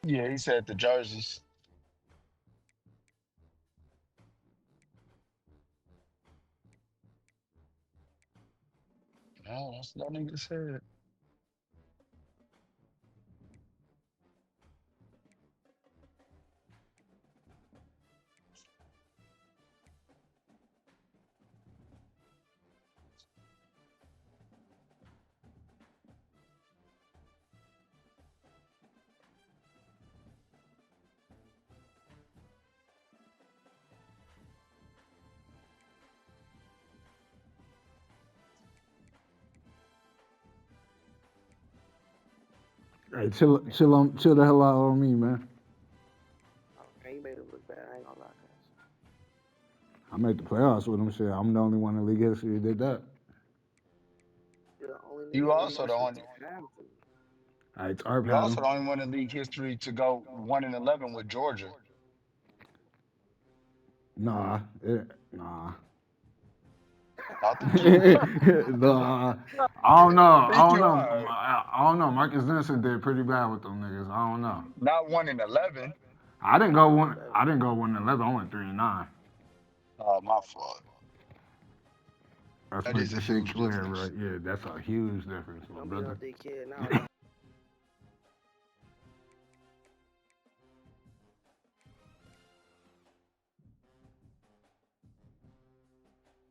Yeah, he said the jerseys. No, that's what that nigga said. Hey, chill the hell out on me, man. Okay, you made it look bad. I ain't gonna lie, cuz. I made the playoffs with him. Shit, I'm the only one in league history who did that. You're the only You nigga in league also the history only. to have to. All right, Tarp You had also him. the only one in league history to go 1-11 with Georgia. Nah. I think you. Nah. I don't know. I I think don't you know. are. I don't know. Marcus Denson did pretty bad with them niggas. I don't know. Not 1-11. I didn't Not go one one. eleven. I didn't go 1-11. I went 3-9. Oh, my fault. Let's That make is a this shit huge clear, difference. right? Yeah, that's a huge difference, my Don't be no brother. dick kid now, though.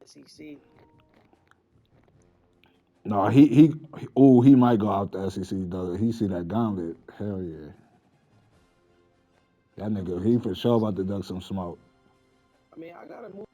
SEC. No, he might go out the SEC though. He see that gauntlet. Hell yeah, that nigga, he for sure about to duck some smoke. I mean, I gotta move.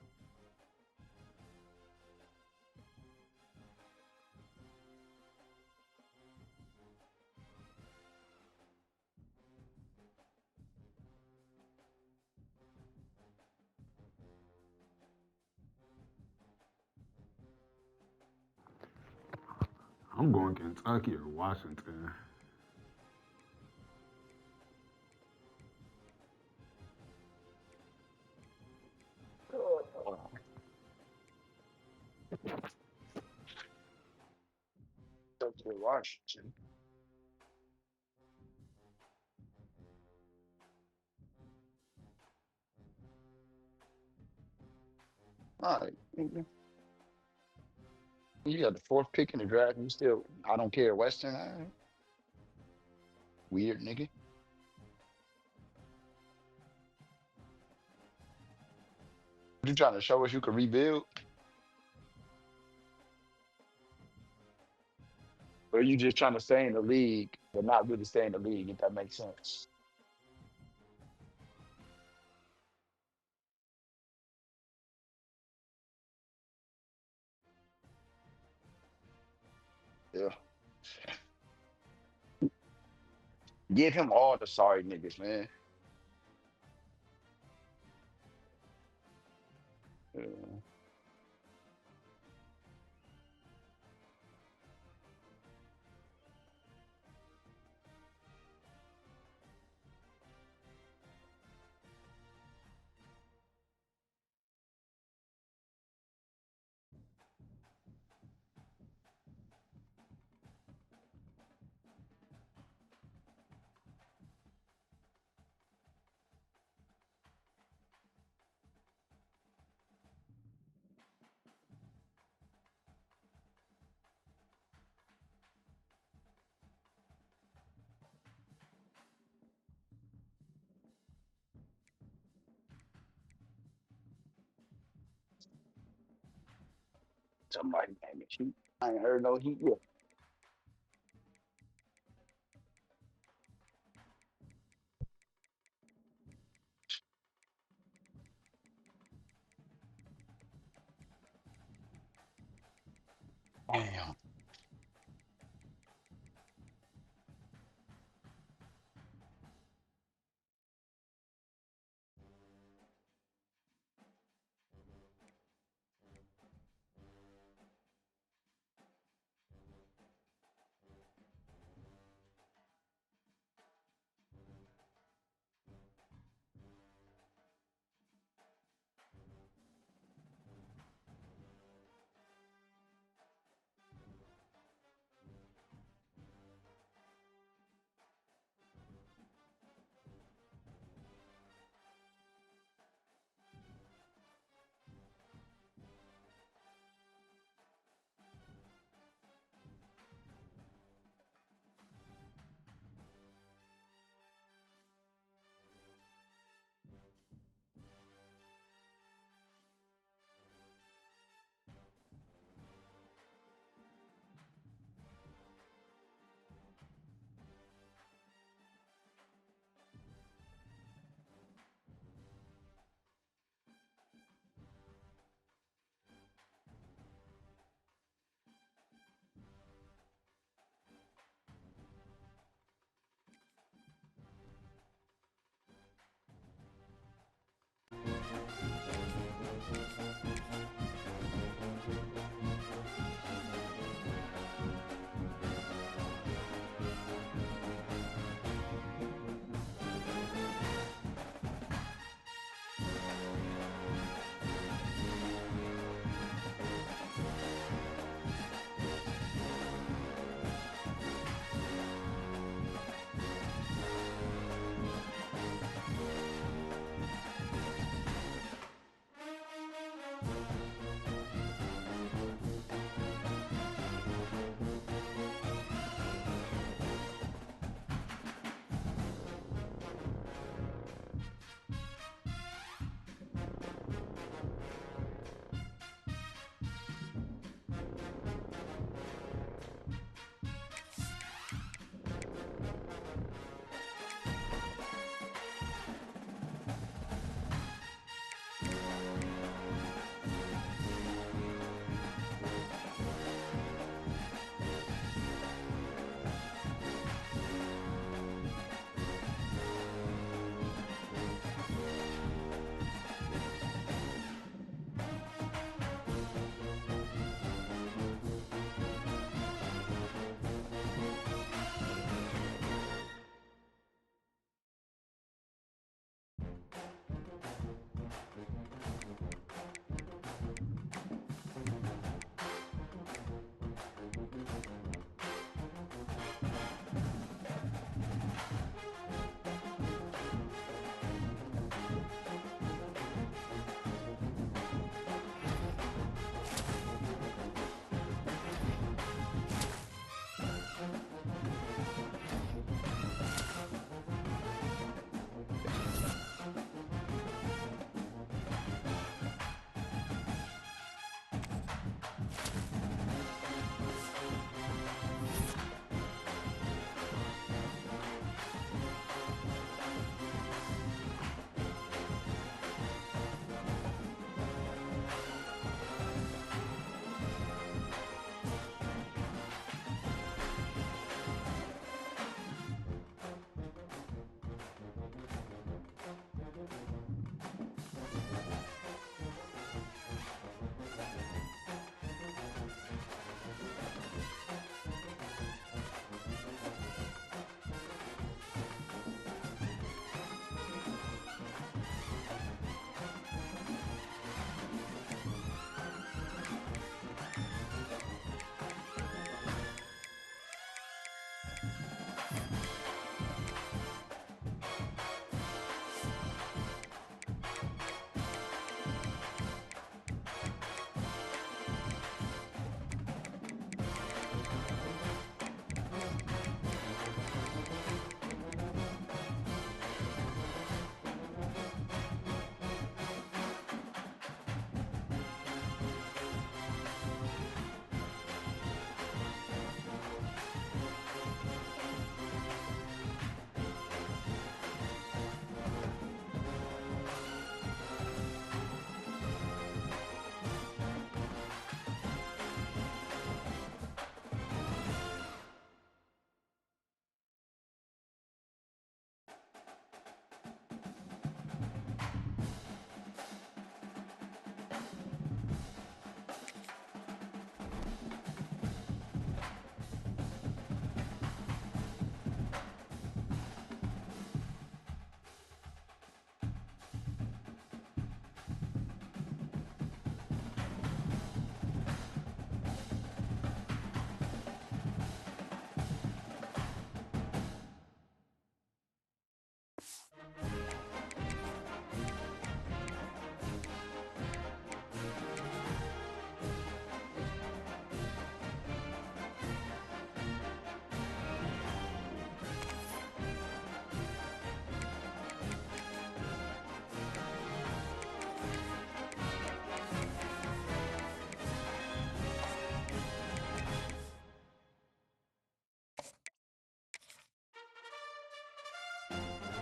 I'm going Kentucky or Washington. Go to Washington. All right. You got the fourth pick in the draft. You still, I don't care, Western. All right. Weird nigga. You trying to show us you can rebuild? Or you just trying to stay in the league, but not really stay in the league, if that makes sense? Yeah. Give him all the sorry niggas, man. Yeah. Somebody name it Heat. I ain't heard no Heat yet. Damn.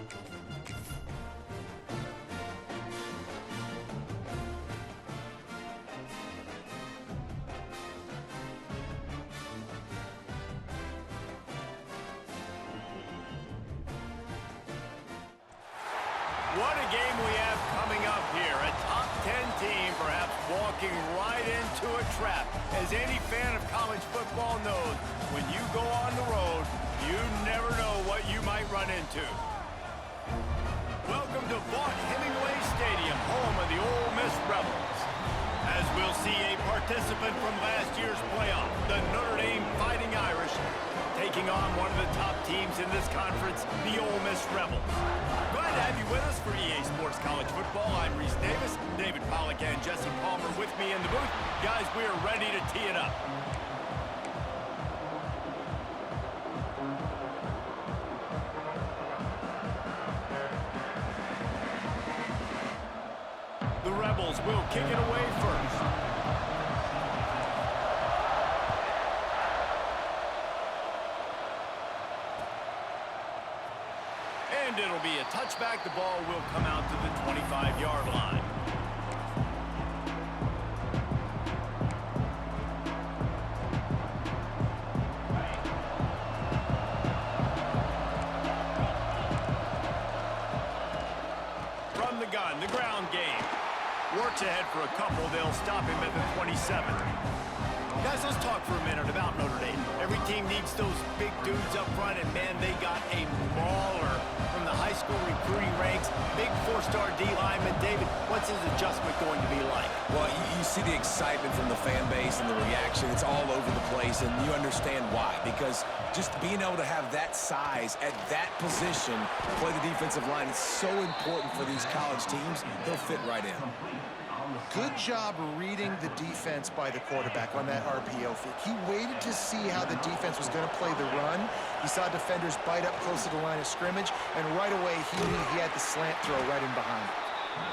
What a game we have coming up here. A top 10 team perhaps walking right into a trap. As any fan of college football knows, when you go on the road, you never know what you might run into. Welcome to Vaught-Hemingway Stadium, home of the Ole Miss Rebels. As we'll see a participant from last year's playoff, the Notre Dame Fighting Irish, taking on one of the top teams in this conference, the Ole Miss Rebels. Glad to have you with us for EA Sports College Football. I'm Reese Davis, David Pollack and Jesse Palmer with me in the booth. Guys, we are ready to tee it up. The Rebels will kick it away first. And it'll be a touchback. The ball will come out to the 25-yard line. From the gun, the ground game. Works ahead for a couple. They'll stop him at the 27. Guys, let's talk for a minute about Notre Dame. Every team needs those big dudes up front, and man, they got a mauler from the high school recruiting ranks. Big four-star D lineman. David, what's his adjustment going to be like? Well, you see the excitement from the fan base and the reaction. It's all over the place, and you understand why. Because just being able to have that size at that position, play the defensive line, is so important for these college teams. They'll fit right in. Good job reading the defense by the quarterback on that RPO fake. He waited to see how the defense was going to play the run. He saw defenders bite up close to the line of scrimmage, and right away he knew he had the slant throw right in behind.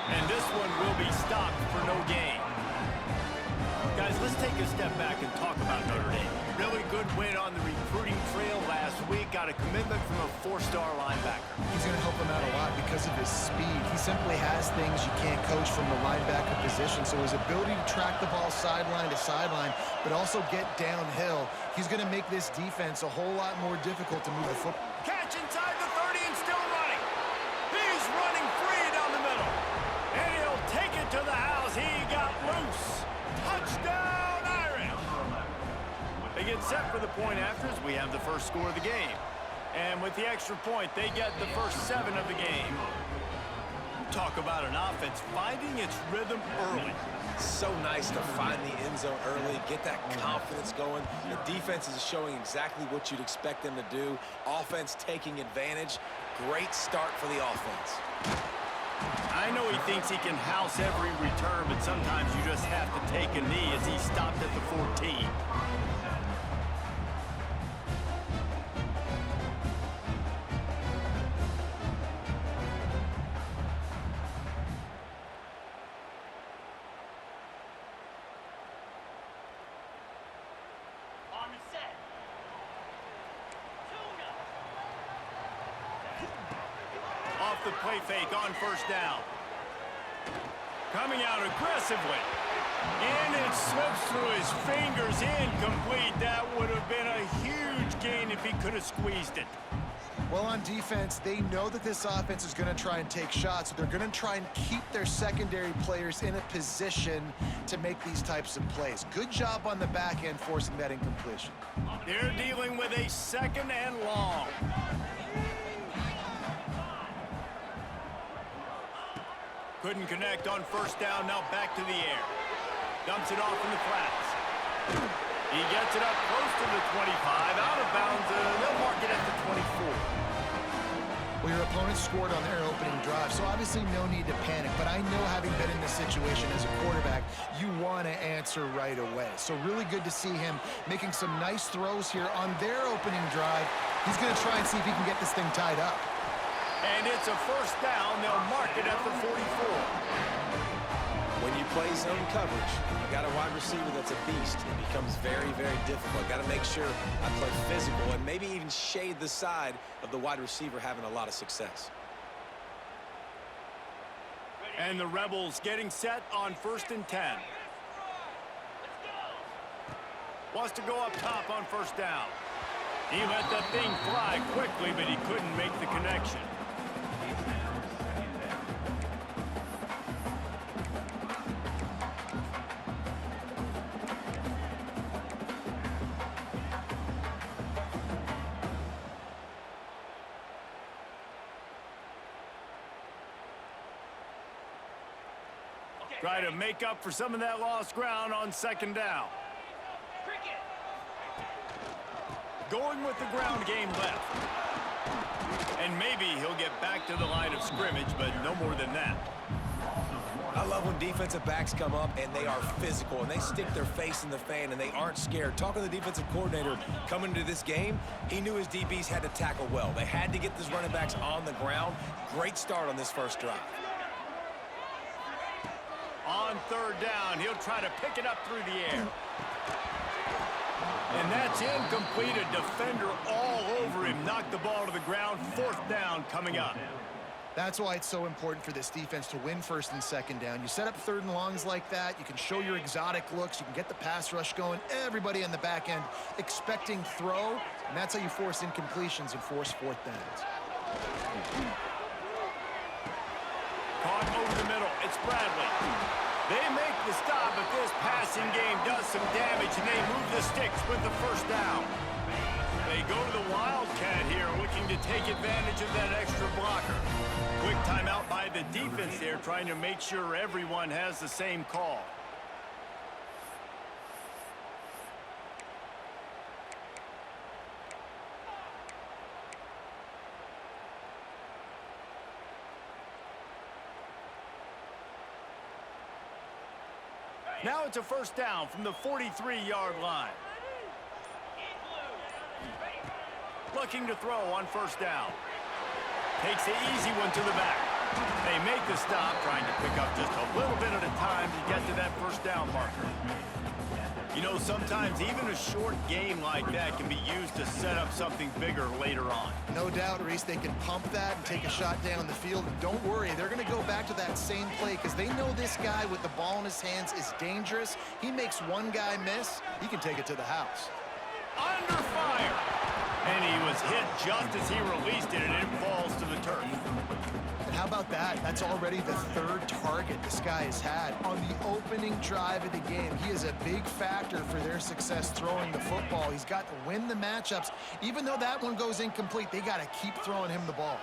And this one will be stopped for no gain. Guys, let's take a step back and talk about Notre Dame. Really good win on the recruiting trail last week. Got a commitment from a four-star linebacker. He's going to help him out a lot because of his speed. He simply has things you can't coach from the linebacker position. So his ability to track the ball sideline to sideline, but also get downhill, he's going to make this defense a whole lot more difficult to move the football. Catch inside the 30 and still running. He's running free down the middle. And he'll take it to the house. He got loose. Touchdown, Irish! They get set for the point afters. We have the first score of the game. And with the extra point, they get the first 7 of the game. Talk about an offense finding its rhythm early. So nice to find the end zone early, get that confidence going. The defense is showing exactly what you'd expect them to do. Offense taking advantage. Great start for the offense. I know he thinks he can house every return, but sometimes you just have to take a knee as he stopped at the 14. Off the play fake on first down. Coming out aggressively. And it slips through his fingers, incomplete. That would have been a huge gain if he could have squeezed it. Well, on defense, they know that this offense is going to try and take shots. So they're going to try and keep their secondary players in a position to make these types of plays. Good job on the back end forcing that incompletion. They're dealing with a second and long. Couldn't connect on first down, now back to the air. Dumps it off in the flats. He gets it up close to the 25, out of bounds. They'll mark it at the 24. Well, your opponent scored on their opening drive, so obviously no need to panic. But I know, having been in this situation as a quarterback, you want to answer right away. So really good to see him making some nice throws here on their opening drive. He's going to try and see if he can get this thing tied up. And it's a first down. They'll mark it at the 44. When you play zone coverage, you got a wide receiver that's a beast. It becomes very, very difficult. Got to make sure I play physical and maybe even shade the side of the wide receiver having a lot of success. And the Rebels getting set on 1st and 10. Wants to go up top on 1st down. He let that thing fly quickly, but he couldn't make the connection. Try to make up for some of that lost ground on 2nd down. Going with the ground game left. And maybe he'll get back to the line of scrimmage, but no more than that. I love when defensive backs come up and they are physical and they stick their face in the fan and they aren't scared. Talking to the defensive coordinator coming into this game, he knew his DBs had to tackle well. They had to get these running backs on the ground. Great start on this first drive. On 3rd down, he'll try to pick it up through the air. And that's incomplete. A defender all over him. Knocked the ball to the ground. 4th down coming up. That's why it's so important for this defense to win 1st and 2nd down. You set up 3rd and longs like that. You can show your exotic looks. You can get the pass rush going. Everybody on the back end expecting throw. And that's how you force incompletions and force 4th downs. Caught over the middle. It's Bradley. They make the stop, but this passing game does some damage, and they move the sticks with the 1st down. They go to the Wildcat here, looking to take advantage of that extra blocker. Quick timeout by the defense there, trying to make sure everyone has the same call. Now it's a 1st down from the 43-yard line. Looking to throw on 1st down. Takes the easy one to the back. They make the stop, trying to pick up just a little bit at a time to get to that 1st down marker. You know, sometimes even a short game like that can be used to set up something bigger later on. No doubt, Reese, they can pump that and take a shot down the field. And don't worry, they're going to go back to that same play because they know this guy with the ball in his hands is dangerous. He makes one guy miss, he can take it to the house. Under fire! And he was hit just as he released it, and it falls to the turf. And how about that? That's already the 3rd target this guy has had on the opening drive of the game. He is a big factor for their success throwing the football. He's got to win the matchups. Even though that one goes incomplete, they got to keep throwing him the ball.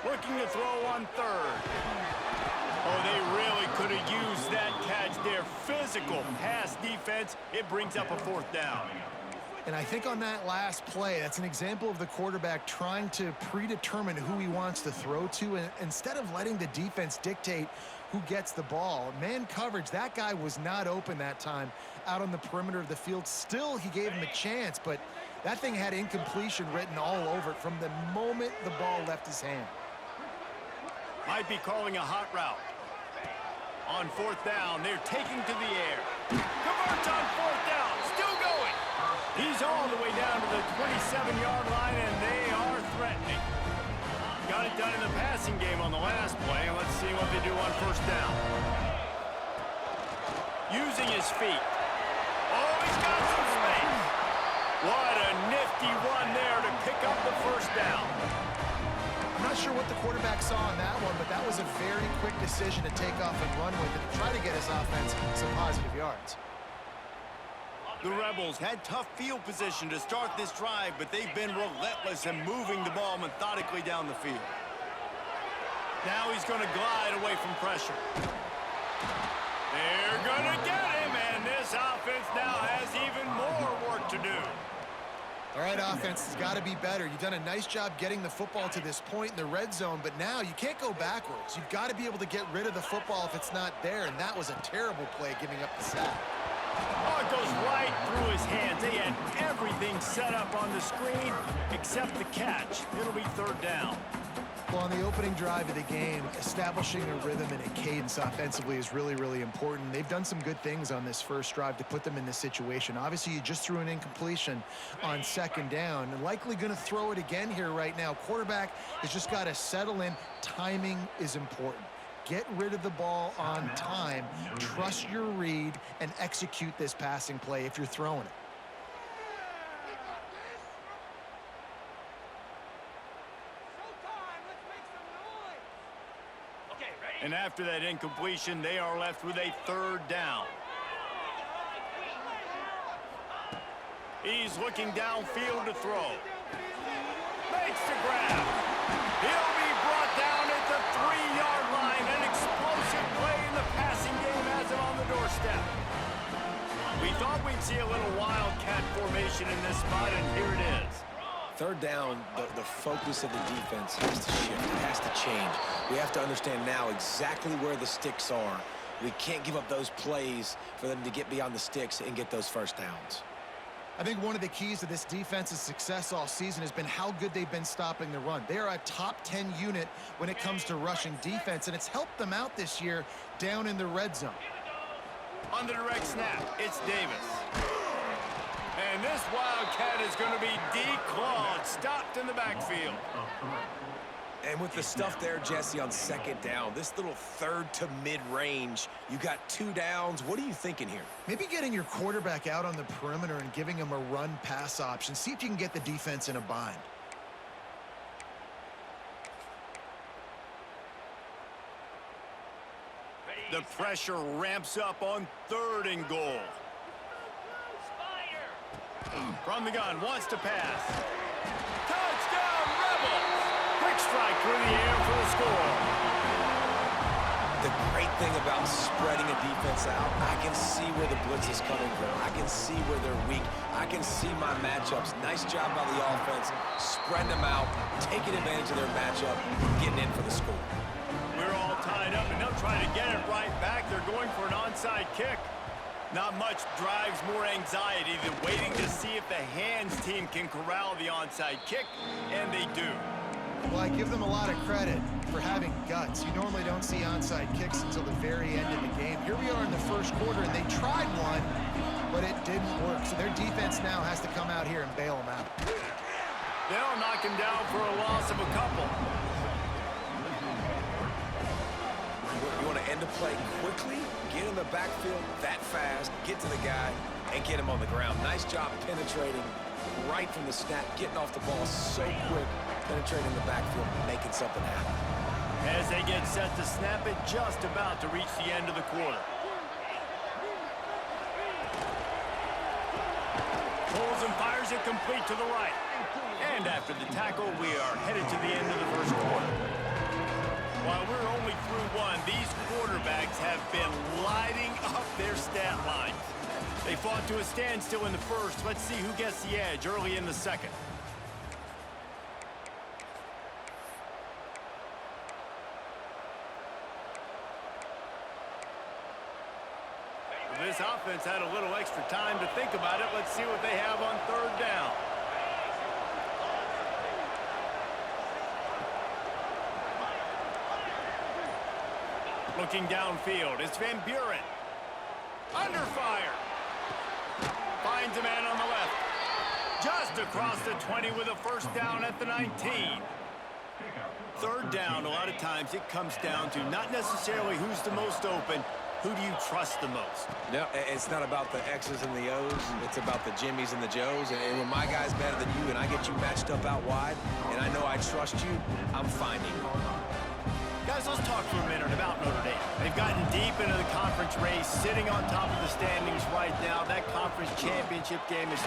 Looking to throw on 3rd. Oh, they really could have used that catch there. Physical pass defense. It brings up a 4th down. And I think on that last play, that's an example of the quarterback trying to predetermine who he wants to throw to, and instead of letting the defense dictate who gets the ball. Man coverage, that guy was not open that time out on the perimeter of the field. Still, he gave him a chance, but that thing had incompletion written all over it from the moment the ball left his hand. Might be calling a hot route. On 4th down, they're taking to the air. Converts on 4th down, still going. He's all the way down to the 27-yard line, and they are threatening. Got it done in the passing game on the last play, and let's see what they do on 1st down. Using his feet. Oh, he's got some space. What a nifty run there to pick up the 1st down. I'm not sure what the quarterback saw on that one, but that was a very quick decision to take off and run with it to try to get his offense some positive yards. The Rebels had tough field position to start this drive, but they've been relentless in moving the ball methodically down the field. Now he's going to glide away from pressure. They're going to get him, and this offense now has even more work to do. All right, offense has got to be better. You've done a nice job getting the football to this point in the red zone, but now you can't go backwards. You've got to be able to get rid of the football if it's not there, and that was a terrible play giving up the sack. Oh, it goes right through his hands. They had everything set up on the screen except the catch. It'll be 3rd down. Well, on the opening drive of the game, establishing a rhythm and a cadence offensively is really, really important. They've done some good things on this first drive to put them in this situation. Obviously, you just threw an incompletion on 2nd down, and likely going to throw it again here right now. Quarterback has just got to settle in. Timing is important. Get rid of the ball on time, trust your read, and execute this passing play if you're throwing it. And after that incompletion, they are left with a 3rd down. He's looking downfield to throw. Makes the grab. He'll be brought down at the 3-yard line. An explosive play in the passing game has him on the doorstep. We thought we'd see a little wildcat formation in this spot, and here it is. 3rd down, the focus of the defense has to shift. It has to change. We have to understand now exactly where the sticks are. We can't give up those plays for them to get beyond the sticks and get those first downs. I think one of the keys to this defense's success all season has been how good they've been stopping the run. They are a top 10 unit when it comes to rushing defense, and it's helped them out this year down in the red zone. On the direct snap, it's Davis. And this Wildcat is going to be declawed, stopped in the backfield. And with the stuff there, Jesse, on 2nd down, this little 3rd to mid-range, you got 2 downs. What are you thinking here? Maybe getting your quarterback out on the perimeter and giving him a run-pass option. See if you can get the defense in a bind. The pressure ramps up on 3rd and goal. From the gun, wants to pass. Touchdown, Rebels! Quick strike through the air for the score. The great thing about spreading a defense out, I can see where the blitz is coming from. I can see where they're weak. I can see my matchups. Nice job by the offense, spreading them out, taking advantage of their matchup, getting in for the score. We're all tied up, and they'll try to get it right back. They're going for an onside kick. Not much drives more anxiety than waiting to see if the hands team can corral the onside kick, and they do. Well, I give them a lot of credit for having guts. You normally don't see onside kicks until the very end of the game. Here we are in the 1st quarter, and they tried one, but it didn't work. So their defense now has to come out here and bail them out. They'll knock him down for a loss of a couple. You want to end the play quickly, get in the backfield that fast, get to the guy, and get him on the ground. Nice job penetrating right from the snap, getting off the ball so quick, penetrating the backfield, making something happen. As they get set to snap it, just about to reach the end of the quarter. Pulls and fires it complete to the right. And after the tackle, we are headed to the end of the 1st quarter. While we're only through one, these quarterbacks have been lighting up their stat lines. They fought to a standstill in the 1st. Let's see who gets the edge early in the 2nd. This offense had a little extra time to think about it. Let's see what they have on 3rd down. Looking downfield, it's Van Buren. Under fire. Finds a man on the left. Just across the 20 with a 1st down at the 19. 3rd down, a lot of times it comes down to not necessarily who's the most open, who do you trust the most? No, it's not about the X's and the O's. It's about the Jimmys and the Joes. And when my guy's better than you and I get you matched up out wide, and I know I trust you, I'm finding you. Guys, let's talk for a minute about Notre Dame. They've gotten deep into the conference race, sitting on top of the standings right now. That conference championship game is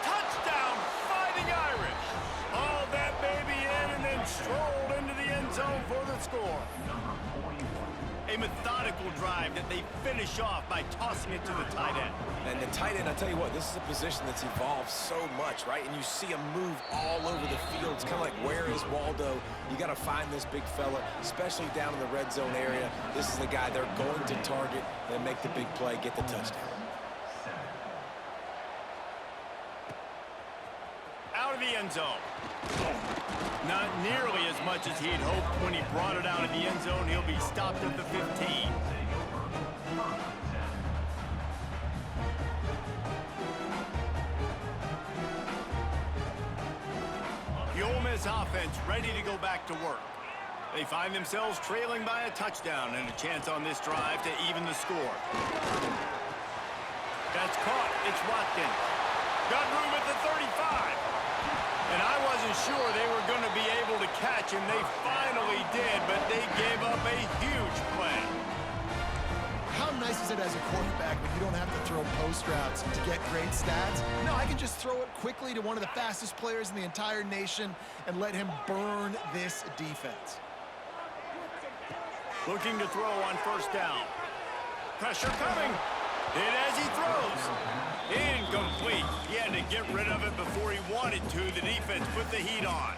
touchdown, Fighting Irish. All that baby in and then strolled into the end zone for the score. A methodical drive that they finish off by tossing it to the tight end. And the tight end, I tell you what, this is a position that's evolved so much, right? And you see him move all over the field. It's kind of like, where is Waldo? You got to find this big fella, especially down in the red zone area. This is the guy they're going to target and make the big play, get the touchdown. Out of the end zone. Not nearly as much as he had hoped when he brought it out of the end zone. He'll be stopped at the 15. The Ole Miss offense ready to go back to work. They find themselves trailing by a touchdown and a chance on this drive to even the score. That's caught. It's Watkins. Got room at the 35. And I wasn't sure they were going to be able to catch him. They finally did, but they gave up a huge play. How nice is it as a quarterback when you don't have to throw post routes to get great stats? No, I can just throw it quickly to one of the fastest players in the entire nation and let him burn this defense. Looking to throw on first down. Pressure coming. Hit as he throws. Incomplete. He had to get rid of it before he wanted to. The defense put the heat on.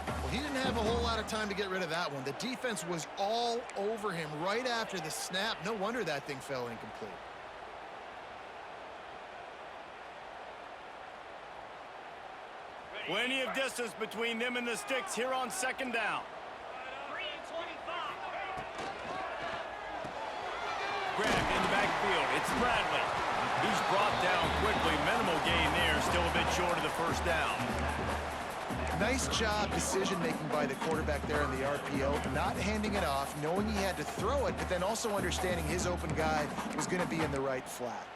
Well, he didn't have a whole lot of time to get rid of that one. The defense was all over him right after the snap. No wonder that thing fell incomplete. Plenty of distance between them and the sticks here on second down. Grabbed in the backfield. It's Bradley. He's brought down quickly. Minimal gain there. Still a bit short of the first down. Nice job decision-making by the quarterback there in the RPO, not handing it off, knowing he had to throw it, but then also understanding his open guy was going to be in the right flat.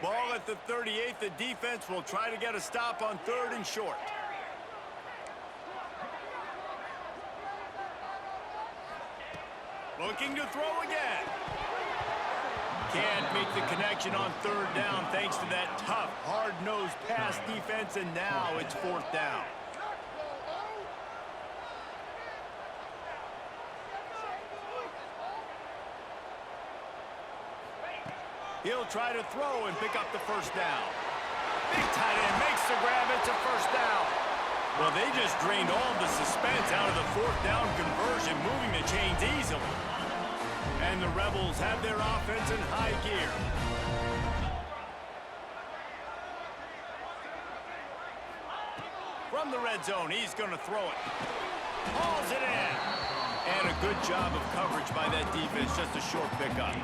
Ball at the 38. The defense will try to get a stop on 3rd and short. Looking to throw again. Can't make the connection on 3rd down thanks to that tough, hard-nosed pass defense, and now it's 4th down. He'll try to throw and pick up the first down. Big tight end makes the grab. It's a first down. Well, they just drained all the suspense out of the 4th down conversion, moving the chains easily. And the Rebels have their offense in high gear. From the red zone, he's going to throw it. Hauls it in. And a good job of coverage by that defense, just a short pickup.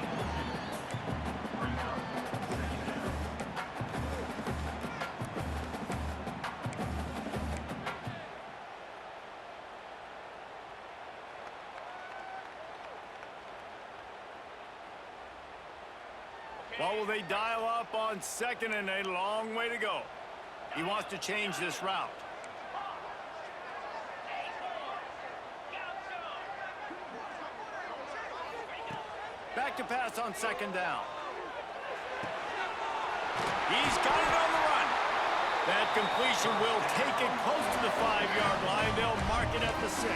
What will they dial up on 2nd and a long way to go? He wants to change this route. Back to pass on 2nd down. He's got it on the run. That completion will take it close to the 5-yard line. They'll mark it at the 6.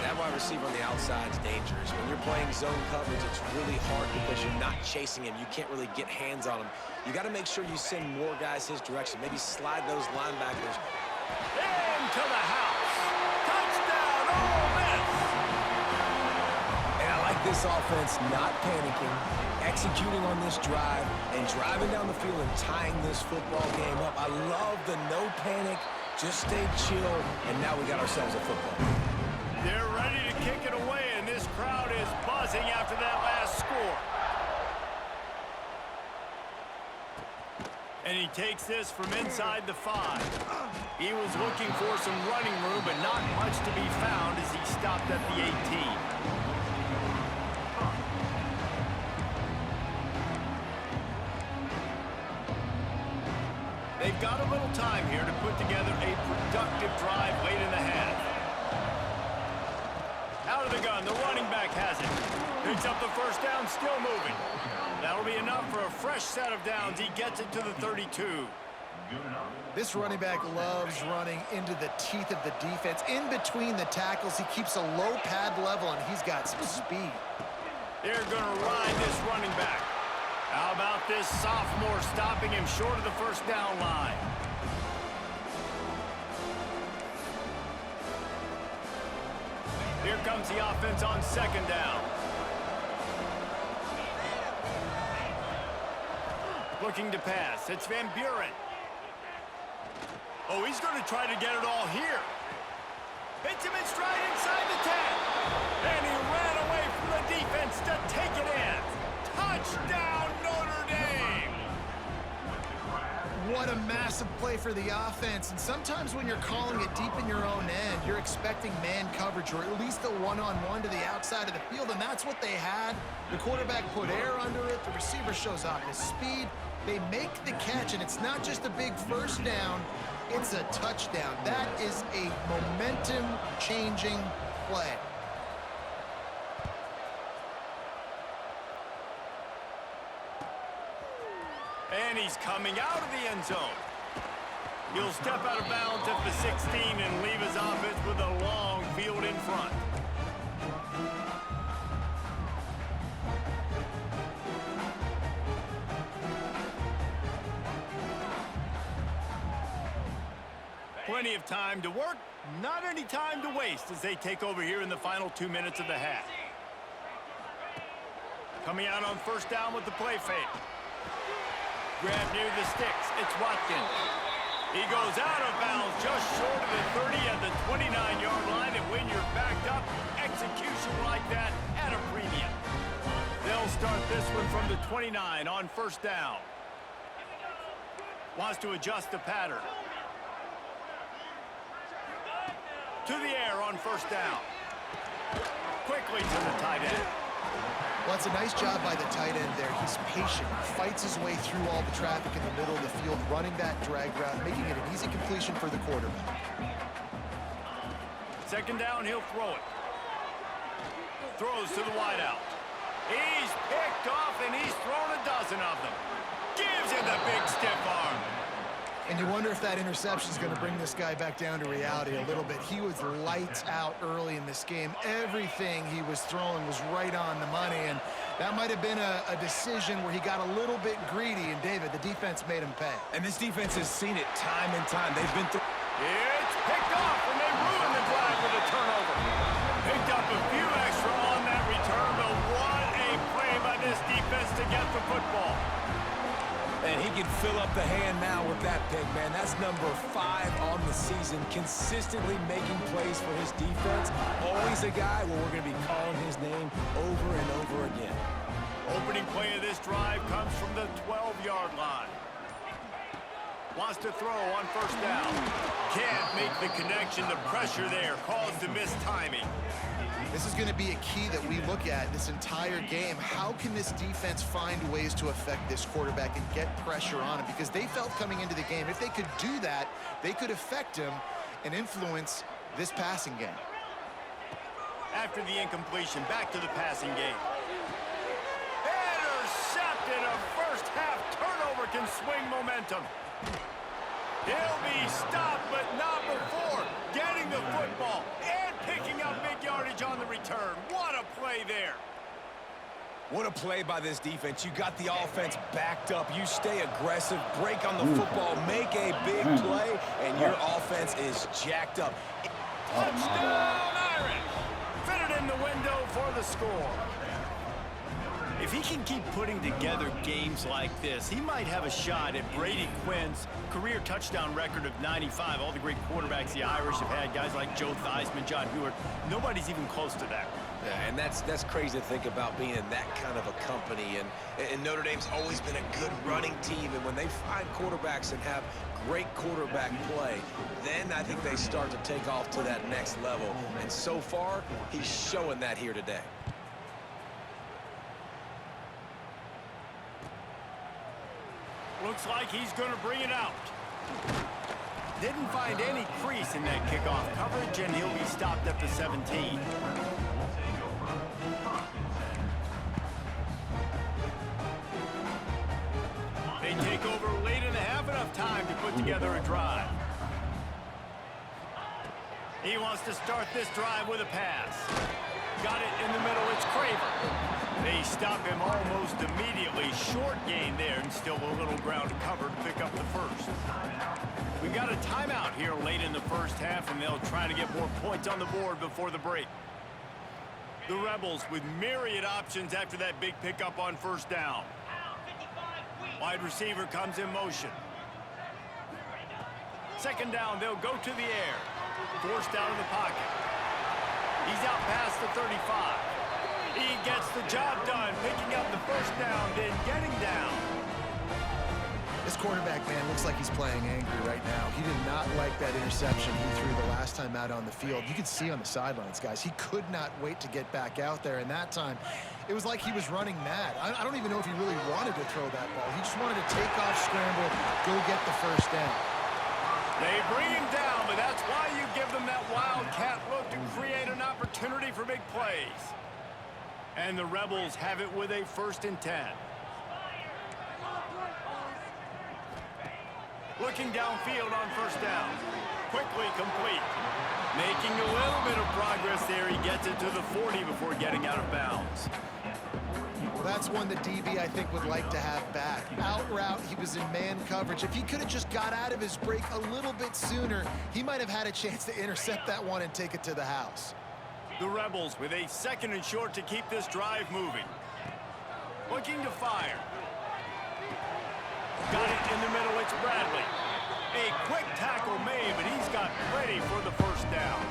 That wide receiver on the outside is dangerous. When you're playing zone coverage, it's really hard because you're not chasing him. You can't really get hands on him. You got to make sure you send more guys his direction. Maybe slide those linebackers. Into the house. Touchdown, Ole Miss. And I like this offense not panicking, executing on this drive, and driving down the field and tying this football game up. I love the no panic, just stay chill, and now we got ourselves a football game. They're ready to kick it away, and this crowd is buzzing after that last score. And he takes this from inside the 5. He was looking for some running room, but not much to be found as he stopped at the 18. They've got a little time here to put together a productive drive late in the half. Out of the gun, the running back has it. Picks up the first down, still moving. That'll be enough for a fresh set of downs. He gets it to the 32. This running back loves running into the teeth of the defense. In between the tackles, he keeps a low pad level, and he's got some speed. They're going to ride this running back. How about this sophomore stopping him short of the first down line? Here comes the offense on 2nd down. Looking to pass. It's Van Buren. Oh, he's going to try to get it all here. Hits him in stride inside the 10. And he ran away from the defense to take it in. Touchdown, Notre Dame! What a massive play for the offense. And sometimes when you're calling it deep in your own end, you're expecting man coverage or at least a one-on-one to the outside of the field, and that's what they had. The quarterback put air under it. The receiver shows off his speed. They make the catch, and it's not just a big first down. It's a touchdown. That is a momentum-changing play. And he's coming out of the end zone. He'll step out of bounds at the 16 and leave his offense with a long field in front. Plenty of time to work, not any time to waste as they take over here in the final 2 minutes of the half. Coming out on first down with the play fake. Grab near the sticks. It's Watkins. He goes out of bounds just short of the 30 at the 29-yard line. And when you're backed up, execution like that at a premium. They'll start this one from the 29 on first down. Wants to adjust the pattern. To the air on first down. Quickly to the tight end. Well, it's a nice job by the tight end there. He's patient, fights his way through all the traffic in the middle of the field, running that drag route, making it an easy completion for the quarterback. Second down, he'll throw it. Throws to the wideout. He's picked off, and he's thrown a dozen of them. Gives him the big stiff arm. And you wonder if that interception is going to bring this guy back down to reality a little bit. He was lights out early in this game. Everything he was throwing was right on the money, and that might have been a decision where he got a little bit greedy, and David, the defense made him pay. And this defense has seen it time and time. They've been through. It's picked off, and they ruin the drive with a turnover. Picked up a few extra on that return, but what a play by this defense to get the football. And he can fill up the hand now with that pick, man. That's number 5 on the season, consistently making plays for his defense. Always a guy where we're going to be calling his name over and over again. Opening play of this drive comes from the 12-yard line. Wants to throw on first down. Can't make the connection. The pressure there caused the missed timing. This is going to be a key that we look at this entire game. How can this defense find ways to affect this quarterback and get pressure on him? Because they felt coming into the game, if they could do that, they could affect him and influence this passing game. After the incompletion, back to the passing game. Intercepted. A first-half turnover can swing momentum. He'll be stopped, but not before getting the football and picking up big yardage on the return. What a play there. What a play by this defense. You got the offense backed up. You stay aggressive, break on the football, make a big play, and your offense is jacked up. Touchdown, Irish! Fitted in the window for the score. If he can keep putting together games like this, he might have a shot at Brady Quinn's career touchdown record of 95. All the great quarterbacks the Irish have had, guys like Joe Theismann, John Hewart, nobody's even close to that. Yeah, and that's crazy to think about being in that kind of a company. And Notre Dame's always been a good running team. And when they find quarterbacks and have great quarterback play, then I think they start to take off to that next level. And so far, he's showing that here today. Looks like he's going to bring it out. Didn't find any crease in that kickoff coverage, and he'll be stopped at the 17. They take over late in the half, enough time to put together a drive. He wants to start this drive with a pass. Got it in the middle, it's Craver. They stop him almost immediately. Short gain there, and still a little ground to cover to pick up the first. We've got a timeout here late in the first half, and they'll try to get more points on the board before the break. The Rebels with myriad options after that big pickup on first down. Wide receiver comes in motion. Second down, they'll go to the air. Forced out of the pocket. He's out past the 35. He gets the job done, picking up the first down, then getting down. This quarterback, man, looks like he's playing angry right now. He did not like that interception he threw the last time out on the field. You can see on the sidelines, guys, he could not wait to get back out there. And that time, it was like he was running mad. I don't even know if he really wanted to throw that ball. He just wanted to take off, scramble, go get the first down. They bring him down, but that's why you give them that wildcat look to create an opportunity for big plays. And the Rebels have it with a 1st and 10. Looking downfield on first down. Quickly complete. Making a little bit of progress there. He gets it to the 40 before getting out of bounds. Well, that's one the DB, I think, would like to have back. Out route, he was in man coverage. If he could have just got out of his break a little bit sooner, he might have had a chance to intercept that one and take it to the house. The Rebels with a 2nd and short to keep this drive moving. Looking to fire. Got it in the middle, it's Bradley. A quick tackle made, but he's got ready for the first down.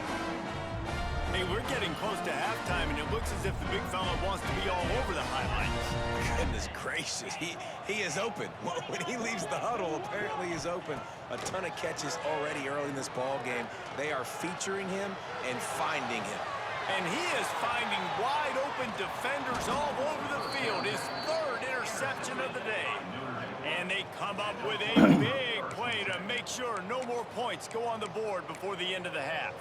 Hey, we're getting close to halftime, and it looks as if the big fella wants to be all over the highlights. Goodness gracious, he is open. When he leaves the huddle, apparently he's open. A ton of catches already early in this ball game. They are featuring him and finding him. And he is finding wide open defenders all over the field. His 3rd interception of the day. And they come up with a big play to make sure no more points go on the board before the end of the half.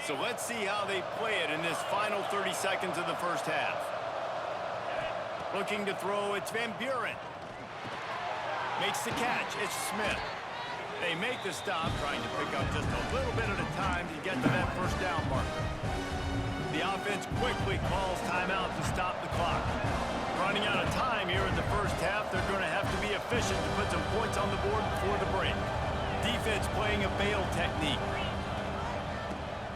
So let's see how they play it in this final 30 seconds of the first half. Looking to throw, it's Van Buren. Makes the catch, it's Smith. They make the stop, trying to pick up just a little bit at a time to get to that first down marker. The offense quickly calls timeout to stop the clock. Running out of time here in the first half, they're going to have to be efficient to put some points on the board before the break. Defense playing a bail technique.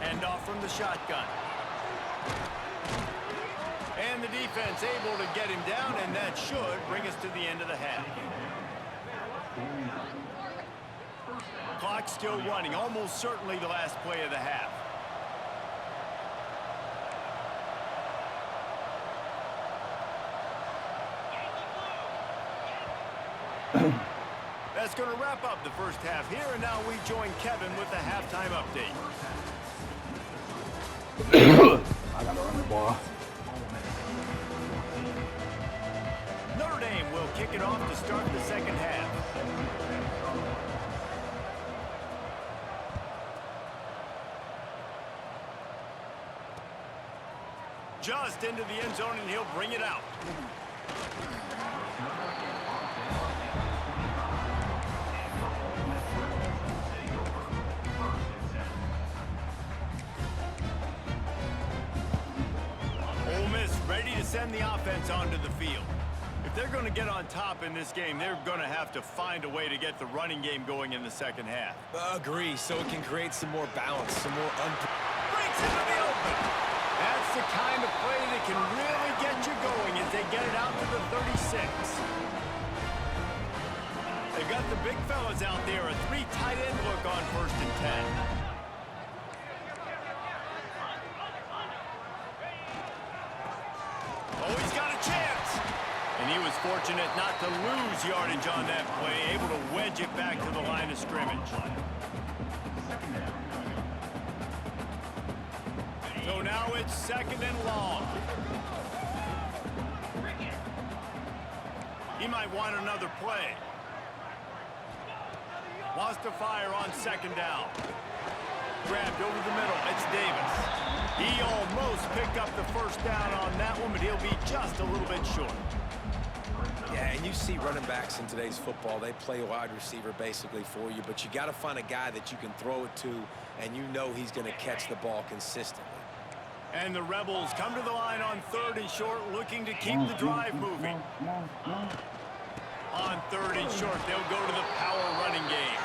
Hand off from the shotgun. And the defense able to get him down, and that should bring us to the end of the half. Clock still running, almost certainly the last play of the half. That's going to wrap up the first half here, and now we join Kevin with the halftime update. I gotta run the ball. Notre Dame will kick it off to start the second half. Just into the end zone, and he'll bring it out. Ole Miss ready to send the offense onto the field. If they're going to get on top in this game, they're going to have to find a way to get the running game going in the second half. Agree, so it can create some more balance, some more Breaks into the open. That's the kind of play that can really get you going as they get it out to the 36. They've got the big fellas out there, a 3 tight end look on 1st and 10. Oh, he's got a chance. And he was fortunate not to lose yardage on that play, able to wedge it back to the line of scrimmage. So now it's 2nd and long. He might want another play. Wants to fire on 2nd down. Grabbed over the middle. It's Davis. He almost picked up the first down on that one, but he'll be just a little bit short. Yeah, and you see running backs in today's football, they play wide receiver basically for you, but you got to find a guy that you can throw it to, and you know he's going to catch the ball consistently. And the Rebels come to the line on 3rd and short, looking to keep the drive moving. On 3rd and short, they'll go to the power running game.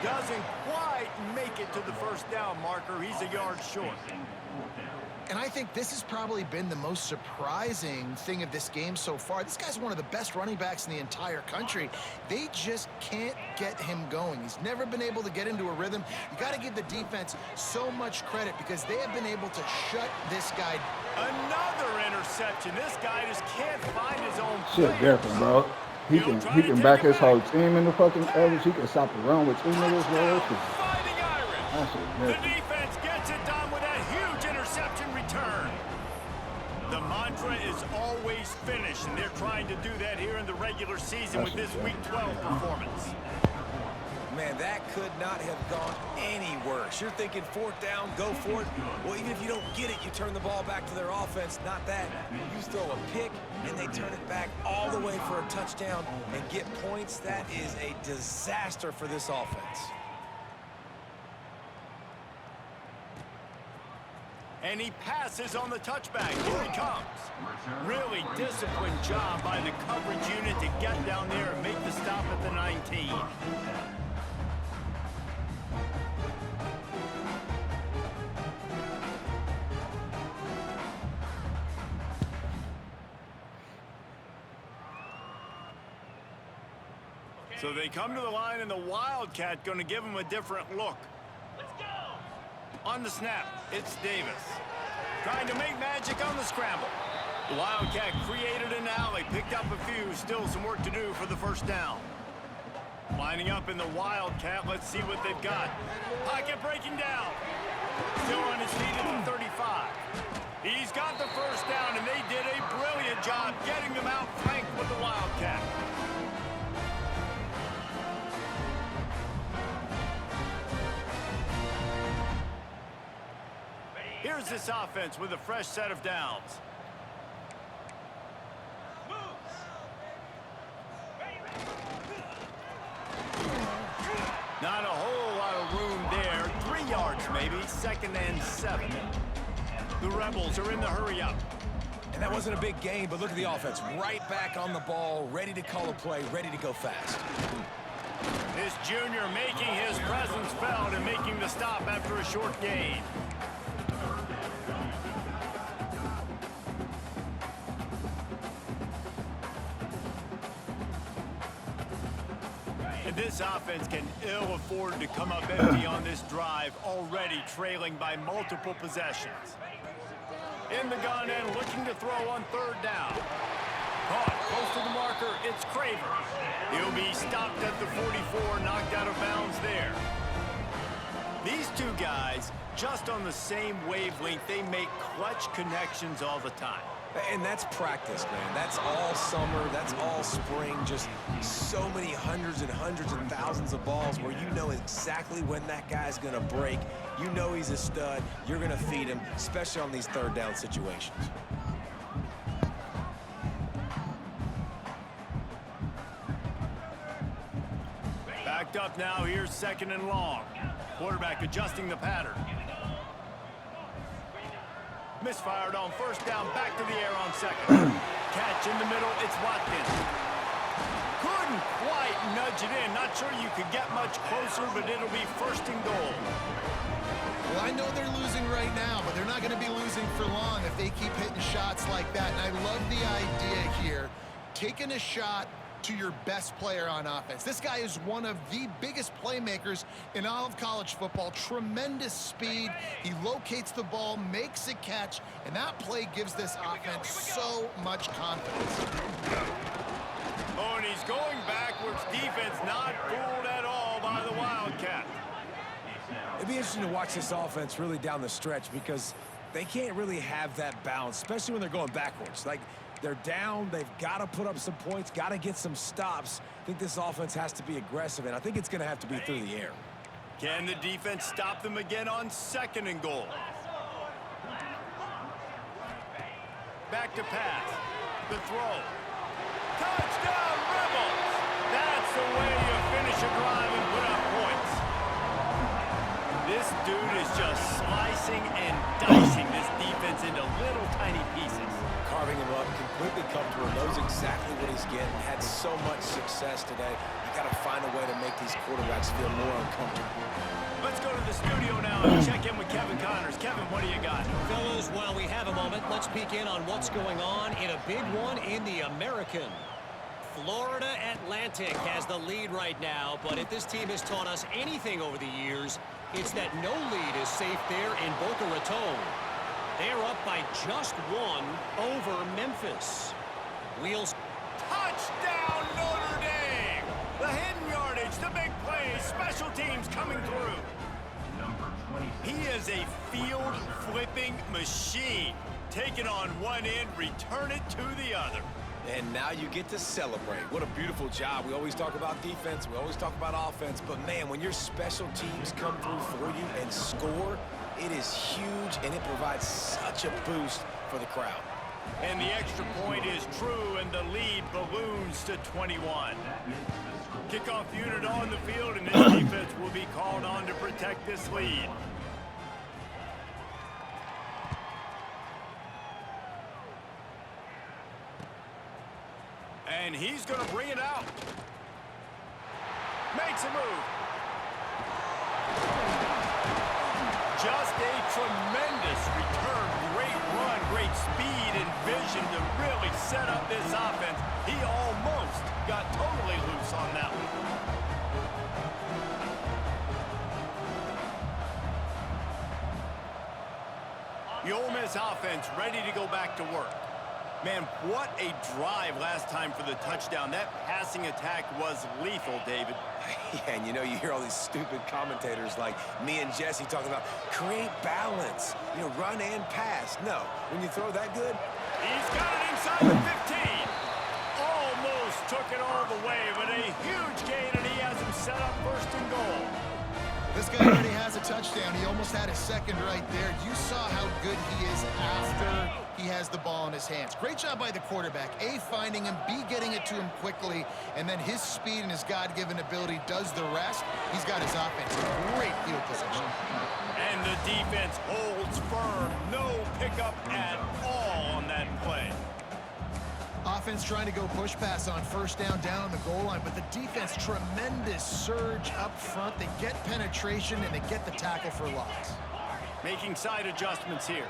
Doesn't quite make it to the first down marker. He's a yard short. And I think this has probably been the most surprising thing of this game so far. This guy's one of the best running backs in the entire country. They just can't get him going. He's never been able to get into a rhythm. You got to give the defense so much credit because they have been able to shut this guy. Another interception. This guy just can't find his own Shit place. different, bro. He can back his whole team in the fucking average. He can stop the run with 2 niggas, bro. Fighting Irish. That shit The different. defense gets it done with that huge interception return. The mantra is always finish, and they're trying to do that here in the regular season with this Week 12 performance. Man, that could not have gone any worse. You're thinking 4th down, go for it. Well, even if you don't get it, you turn the ball back to their offense. Not that. You throw a pick, and they turn it back all the way for a touchdown and get points. That is a disaster for this offense. And he passes on the touchback. Here he comes. Really disciplined job by the coverage unit to get down there and make the stop at the 19. So they come to the line, and the Wildcat going to give them a different look. On the snap, it's Davis. Trying to make magic on the scramble. The Wildcat created an alley, picked up a few, still some work to do for the first down. Lining up in the Wildcat, let's see what they've got. Pocket breaking down. Still on his feet at the 35. He's got the first down, and they did a brilliant job getting them out flanked with the Wildcat. Here's this offense with a fresh set of downs. Not a whole lot of room there. 3 yards maybe, 2nd and 7. The Rebels are in the hurry-up. And that wasn't a big gain, but look at the offense. Right back on the ball, ready to call a play, ready to go fast. This junior making his presence felt and making the stop after a short gain. And this offense can ill afford to come up empty on this drive, already trailing by multiple possessions. In the gun and looking to throw on 3rd down. Caught close to the marker, it's Craver. He'll be stopped at the 44, knocked out of bounds there. These two guys, just on the same wavelength, they make clutch connections all the time. And that's practice, man. That's all summer. That's all spring. Just so many hundreds and thousands of balls where you know exactly when that guy's going to break. You know he's a stud. You're going to feed him, especially on these 3rd down situations. Backed up now. Here's 2nd and long. Quarterback adjusting the pattern. Misfired on 1st down, back to the air on 2nd. Catch in the middle, it's Watkins. Couldn't quite nudge it in. Not sure you could get much closer, but it'll be 1st and goal. Well, I know they're losing right now, but they're not going to be losing for long if they keep hitting shots like that. And I love the idea here, taking a shot to your best player on offense. This guy is one of the biggest playmakers in all of college football. Tremendous speed. He locates the ball, makes a catch, and that play gives this offense so much confidence. Oh, and he's going backwards. Defense not fooled at all by the Wildcat. It'd be interesting to watch this offense really down the stretch because they can't really have that balance, especially when they're going backwards. Like, they're down, they've got to put up some points, got to get some stops. I think this offense has to be aggressive, and I think it's going to have to be through the air. Can the defense stop them again on 2nd and goal? Back to pass. The throw. Touchdown, Rebels! That's the way you finish a drive and put up points. This dude is just slicing and dicing this defense into little tiny pieces. Carving him up, completely comfortable, knows exactly what he's getting, had so much success today. You got to find a way to make these quarterbacks feel more uncomfortable. Let's go to the studio now and check in with Kevin Connors. Kevin, what do you got? Fellas, while we have a moment, let's peek in on what's going on in a big one in the American. Florida Atlantic has the lead right now, but if this team has taught us anything over the years, it's that no lead is safe there in Boca Raton. They're up by just one over Memphis. Wheels. Touchdown, Notre Dame! The hidden yardage, the big plays, special teams coming through. He is a field-flipping machine. Take it on one end, return it to the other. And now you get to celebrate. What a beautiful job. We always talk about defense. We always talk about offense. But, man, when your special teams come through for you and score, it is huge, and it provides such a boost for the crowd. And the extra point is true, and the lead balloons to 21. Kickoff unit on the field, and this defense will be called on to protect this lead. And he's going to bring it out. Makes a move. Just a tremendous return. Great run, great speed and vision to really set up this offense. He almost got totally loose on that one. The Ole Miss offense ready to go back to work. Man, what a drive last time for the touchdown. That passing attack was lethal, David. Yeah, and you know, you hear all these stupid commentators like me and Jesse talking about create balance, you know, run and pass. No, when you throw that good. He's got it inside the 15. Almost took it all the way, but a huge gain, and he has him set up first and goal. This guy already has a touchdown. He almost had his second right there. You saw how good he is after he has the ball in his hands. Great job by the quarterback. A, finding him, B, getting it to him quickly, and then his speed and his God-given ability does the rest. He's got his offense in great field position. And the defense holds firm. No pickup at all on that play. Offense trying to go push pass on first down on the goal line, but the defense, tremendous surge up front. They get penetration, and they get the tackle for loss. Making side adjustments here.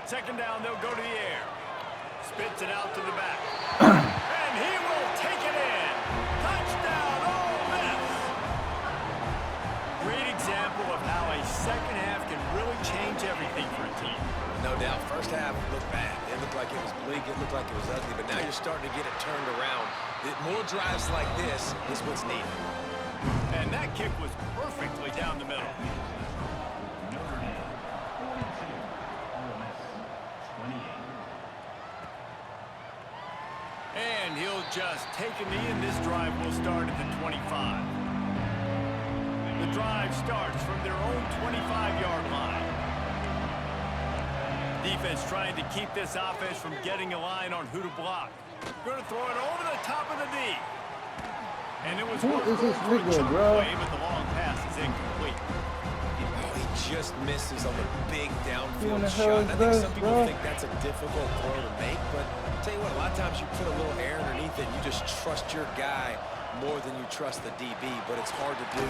Second down, they'll go to the air. Spits it out to the back. And he will take it in. Touchdown, Ole Miss. Great example of how a second half can really change everything for a team. No doubt, first half looked bad. It looked like it was bleak. It looked like it was ugly. But now you're starting to get it turned around. More drives like this is what's needed. And that kick was perfectly down the middle. And he'll just take a knee, and this drive will start at the 25. The drive starts from their own 25-yard line. Defense trying to keep this offense from getting a line on who to block. Going to throw it over the top of the knee. And it was Who is this nigga, bro? play, but the long pass is incomplete. Oh, he just misses on the big Who in downfield the hell shot. is I think this, some people bro? think that's a difficult throw to make, but I'll tell you what, a lot of times you put a little air underneath it, and you just trust your guy more than you trust the DB, but it's hard to do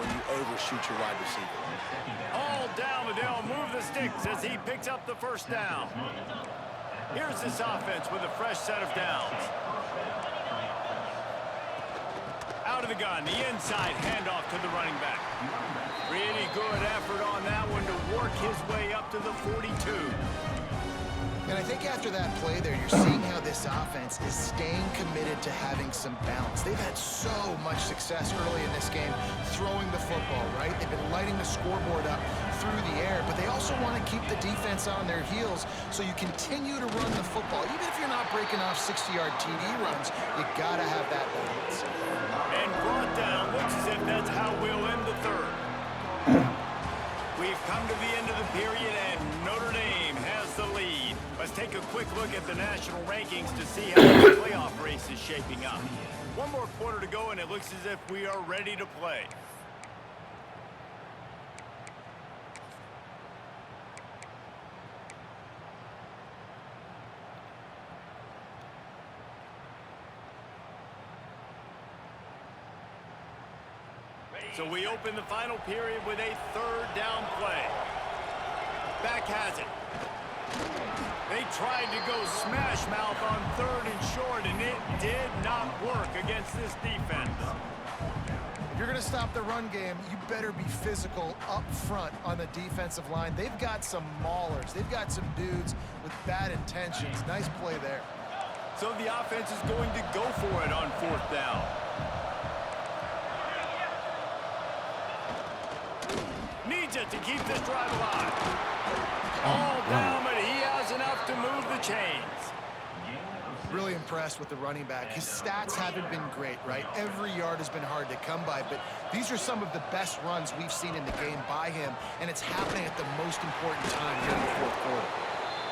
when you overshoot your wide receiver. All down, and they'll move the sticks as he picks up the first down. Here's this offense with a fresh set of downs. Out of the gun, the inside handoff to the running back. Pretty good effort on that one to work his way up to the 42. And I think after that play there, you're seeing how this offense is staying committed to having some balance. They've had so much success early in this game throwing the football, right? They've been lighting the scoreboard up through the air, but they also want to keep the defense on their heels, so you continue to run the football. Even if you're not breaking off 60-yard TD runs, you got to have that balance. And brought down. Looks as if that's how we'll end the third. We've come to the end of the period, and Notre Dame has the lead. Let's take a quick look at the national rankings to see how the playoff race is shaping up. One more quarter to go, and it looks as if we are ready to play. So we open the final period with a third down play. Back has it. They tried to go smash mouth on 3rd and short, and it did not work against this defense. If you're going to stop the run game, you better be physical up front on the defensive line. They've got some maulers. They've got some dudes with bad intentions. Nice play there. So the offense is going to go for it on 4th down. Needs it to keep this drive alive. All down, but he has enough to move the chains. Really impressed with the running back. His stats haven't been great, right? Every yard has been hard to come by, but these are some of the best runs we've seen in the game by him, and it's happening at the most important time here in the 4th quarter.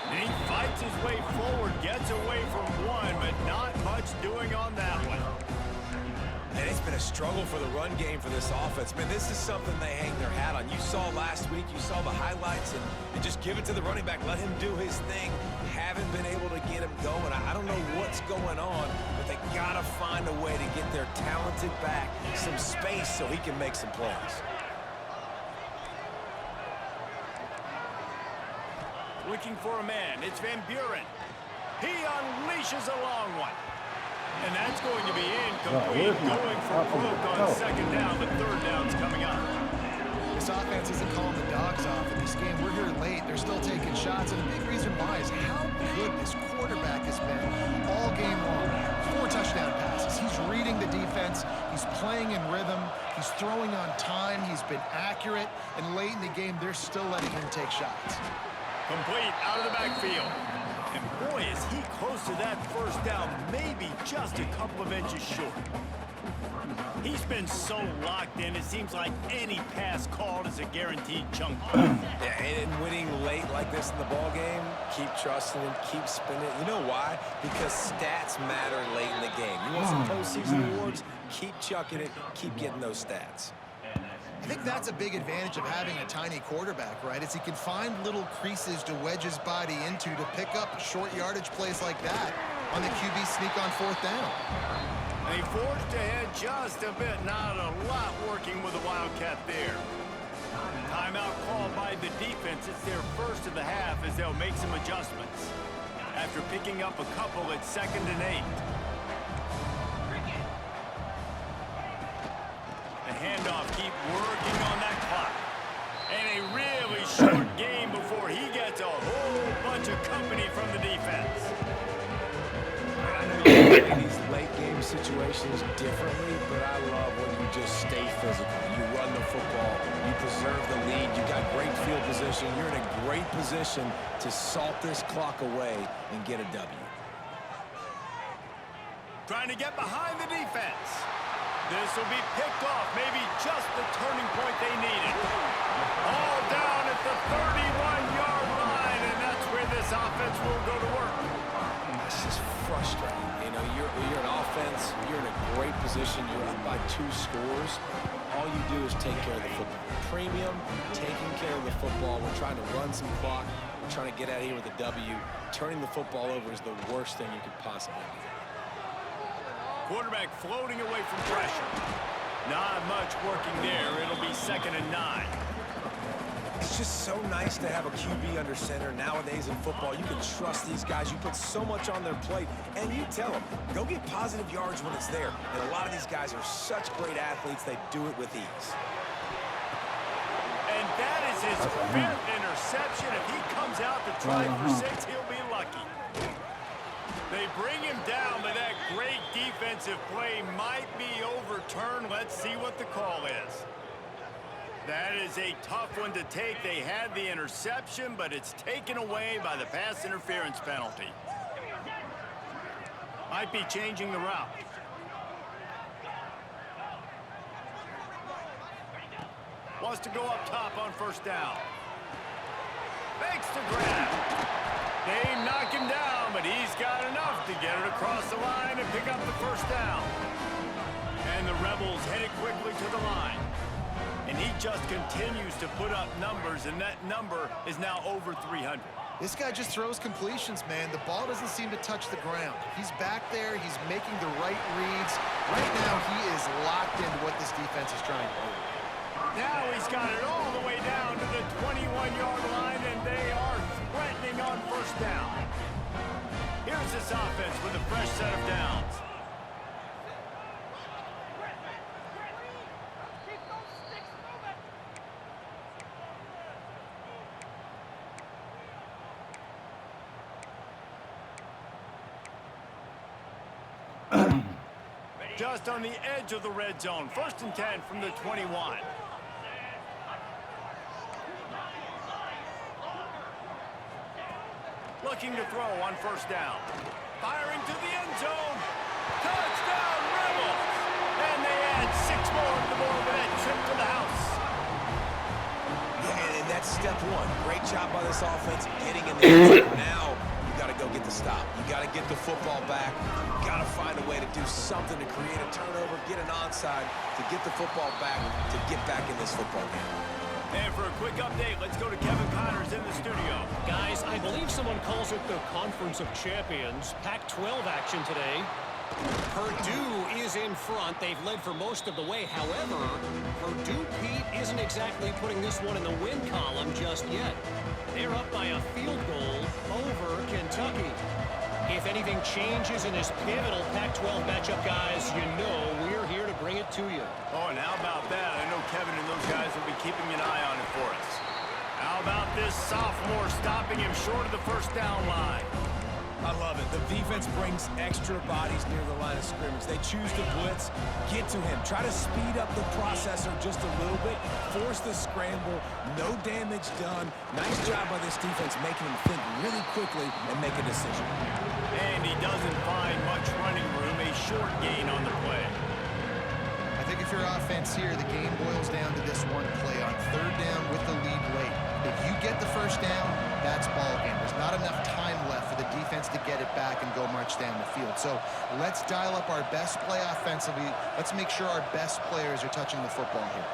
And he fights his way forward, gets away from one, but not much doing on that one. And it's been a struggle for the run game for this offense. Man, this is something they hang their hat on. You saw last week, you saw the highlights, and just give it to the running back. Let him do his thing. Haven't been able to get him going. I don't know what's going on, but they got to find a way to get their talented back some space so he can make some plays. Looking for a man, it's Van Buren. He unleashes a long one. And that's going to be incomplete, going for broke on 2nd down, but 3rd down's coming up. This offense isn't calling the dogs off in this game. We're here late. They're still taking shots, and the big reason why is how good this quarterback has been all game long. 4 touchdown passes. He's reading the defense. He's playing in rhythm. He's throwing on time. He's been accurate. And late in the game, they're still letting him take shots. Complete out of the backfield. And boy, is he close to that 1st down, maybe just a couple of inches short. He's been so locked in, it seems like any pass called is a guaranteed chunk play. Yeah, and winning late like this in the ball game, keep trusting him, keep spinning. You know why? Because stats matter late in the game. You want some postseason awards? Keep chucking it, keep getting those stats. I think that's a big advantage of having a tiny quarterback, right? Is he can find little creases to wedge his body into to pick up short yardage plays like that on the QB sneak on 4th down. They forged ahead just a bit, not a lot working with the Wildcat there. Timeout called by the defense. It's their first of the half as they'll make some adjustments. After picking up a couple at 2nd and 8. The handoff, keep working on that clock. And a really short game before he gets a whole bunch of company from the defense. I know you play these late game situations differently, but I love when you just stay physical. You run the football, you preserve the lead, you got great field position, you're in a great position to salt this clock away and get a W. Trying to get behind the defense. This will be picked off, maybe just the turning point they needed. All down at the 31-yard line, and that's where this offense will go to work. That's just frustrating. You know, you're an offense, you're in a great position, you're up by 2 scores. All you do is take care of the football. Premium, taking care of the football. We're trying to run some clock. We're trying to get out of here with a W. Turning the football over is the worst thing you could possibly do. Quarterback floating away from pressure. Not much working there. It'll be 2nd and 9. It's just so nice to have a QB under center. Nowadays in football, you can trust these guys. You put so much on their plate, and you tell them, go get positive yards when it's there. And a lot of these guys are such great athletes, they do it with ease. And that is his 5th interception. If he comes out to try for 6, he'll be lucky. They bring him down, but that great defensive play might be overturned. Let's see what the call is. That is a tough one to take. They had the interception, but it's taken away by the pass interference penalty. Might be changing the route. Wants to go up top on 1st down. Makes the grab. They knock him down, but he's got enough to get it across the line and pick up the 1st down. And the Rebels headed quickly to the line. And he just continues to put up numbers, and that number is now over 300. This guy just throws completions, man. The ball doesn't seem to touch the ground. He's back there. He's making the right reads. Right now, he is is locked into what this defense is trying to do. Now he's got it all the way down to the 21-yard line, and they are threatening on first down. Here's this offense with a fresh set of downs. Just on the edge of the red zone. 1st and 10 from the 21. Looking to throw on first down. Firing to the end zone. Touchdown, Rebels! And they add 6 more to the board with that trip to the house. Yeah, and that's step one. Great job by this offense getting in there. Now you got to go get the stop. You got to get the football back. You got to find a way to do something to create a turnover, get an onside, to get the football back, to get back in this football game. And for a quick update, let's go to Kevin Connors in the studio. Guys, I believe someone calls it the Conference of Champions. Pac-12 action today. Purdue is in front. They've led for most of the way. However, Purdue, Pete, isn't exactly putting this one in the win column just yet. They're up by a field goal over Kentucky. If anything changes in this pivotal Pac-12 matchup, guys, you know we're here to bring it to you. Oh, and how about that? I know Kevin and those guys will be keeping an eye on it for us. How about this sophomore stopping him short of the first down line? I love it. The defense brings extra bodies near the line of scrimmage. They choose to blitz, get to him, try to speed up the processor just a little bit, force the scramble, no damage done. Nice job by this defense making him think really quickly and make a decision. And he doesn't find much running room, a short gain on the play. I think if you're offense here, the game boils down to this one play on 3rd down with the lead late. If you get the first down, that's ball game. There's not enough time left for the defense to get it back and go march down the field. So let's dial up our best play offensively. Let's make sure our best players are touching the football here.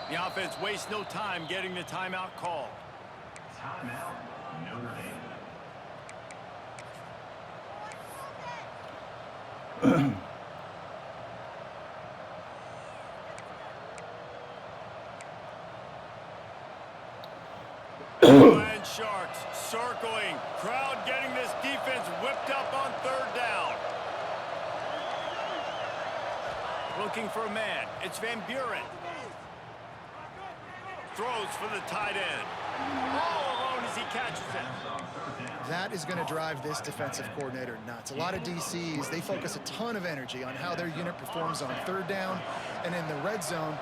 The offense wastes no time getting the timeout call. Timeout, Notre Dame. And Sharks circling. Crowd getting this defense whipped up on 3rd down. Looking for a man. It's Van Buren. Throws for the tight end. All alone as he catches it. That is going to drive this defensive coordinator nuts. A lot of DCs, they focus a ton of energy on how their unit performs on 3rd down and in the red zone.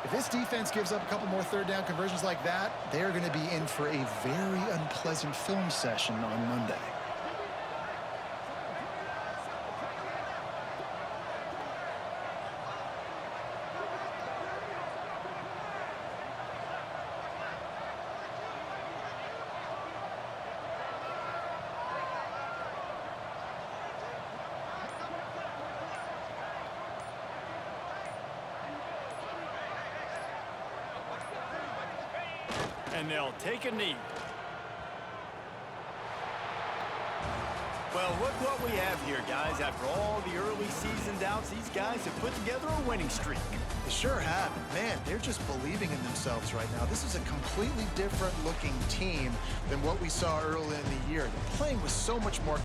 If this defense gives up a couple more 3rd down conversions like that, they're going to be in for a very unpleasant film session on Monday. And they'll take a knee. Well, look what we have here, guys. After all the early season doubts, these guys have put together a winning streak. They sure have. Man, they're just believing in themselves right now. This is a completely different looking team than what we saw early in the year. They're playing with so much more